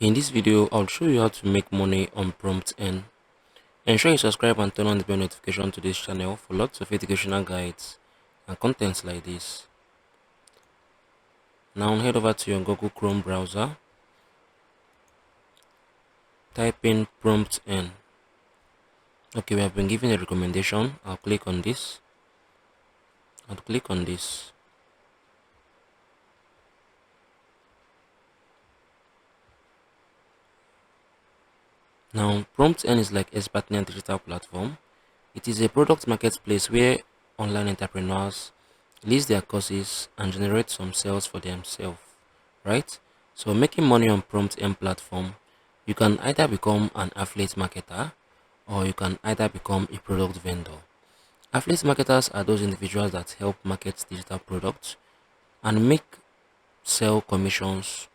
In this video, I'll show you how to make money on Promptearn. Ensure you subscribe and turn on the bell notification to this channel for lots of educational guides and contents like this. Now head over to your Google Chrome browser, type in Promptearn. Okay, we have been given a recommendation. I'll click on this. Now, Promptearn is like Expertnet digital platform. It is a product marketplace where online entrepreneurs list their courses and generate some sales for themselves, right? So making money on Promptearn platform, you can either become an affiliate marketer or you can either become a product vendor. Affiliate marketers are those individuals that help market digital products and sell commissions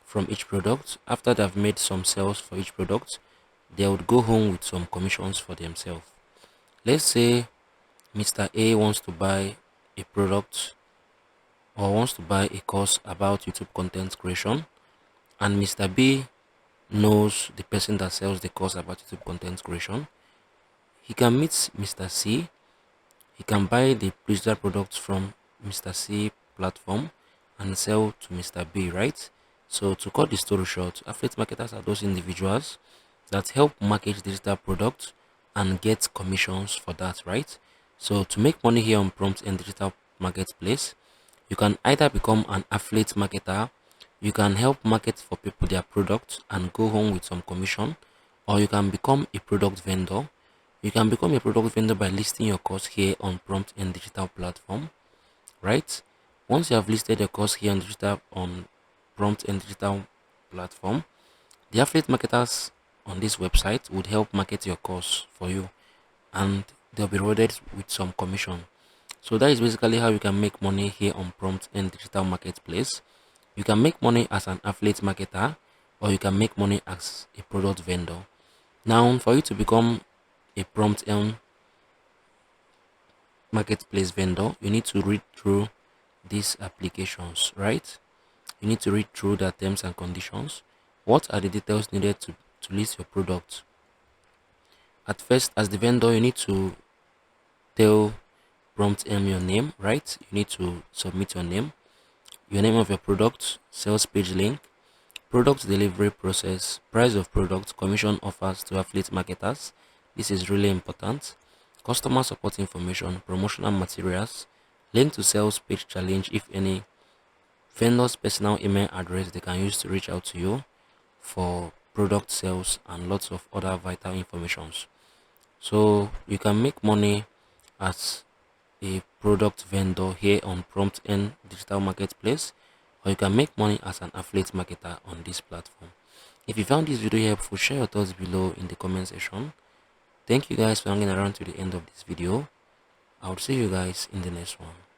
from each product. After they've made some sales for each product, they would go home with some commissions for themselves. Let's say Mr. A wants to buy a product or wants to buy a course about YouTube content creation, and Mr. B knows the person that sells the course about YouTube content creation. He can meet Mr. C. He can buy the digital products from Mr. C platform and sell to Mr. B, right? So to cut the story short, affiliate marketers are those individuals that help market digital products and get commissions for that, right? So to make money here on Promptearn digital marketplace, you can either become an affiliate marketer, you can help market for people their products and go home with some commission, or you can become a product vendor. You can become a product vendor by listing your course here on Promptearn digital platform, right? Once you have listed your course here on Promptearn digital platform, the affiliate marketers on this website would help market your course for you and they'll be rewarded with some commission. So that is basically how you can make money here on Promptearn digital marketplace. You can make money as an affiliate marketer or you can make money as a product vendor. Now, for you to become a Promptearn marketplace vendor, you need to read through these applications, right? You need to read through the terms and conditions. What are the details needed to list your product? At first, as the vendor, you need to tell Promptearn your name, right? You need to submit your name of your product, sales page link, product delivery process, price of product, commission offers to affiliate marketers. This is really important. Customer support information, promotional materials, link to sales page challenge if any, vendor's personal email address they can use to reach out to you for product sales, and lots of other vital informations. So you can make money as a product vendor here on Promptearn digital marketplace, or you can make money as an affiliate marketer on this platform. If you found this video helpful, share your thoughts below in the comment section. Thank you guys for hanging around to the end of this video. I'll see you guys in the next one.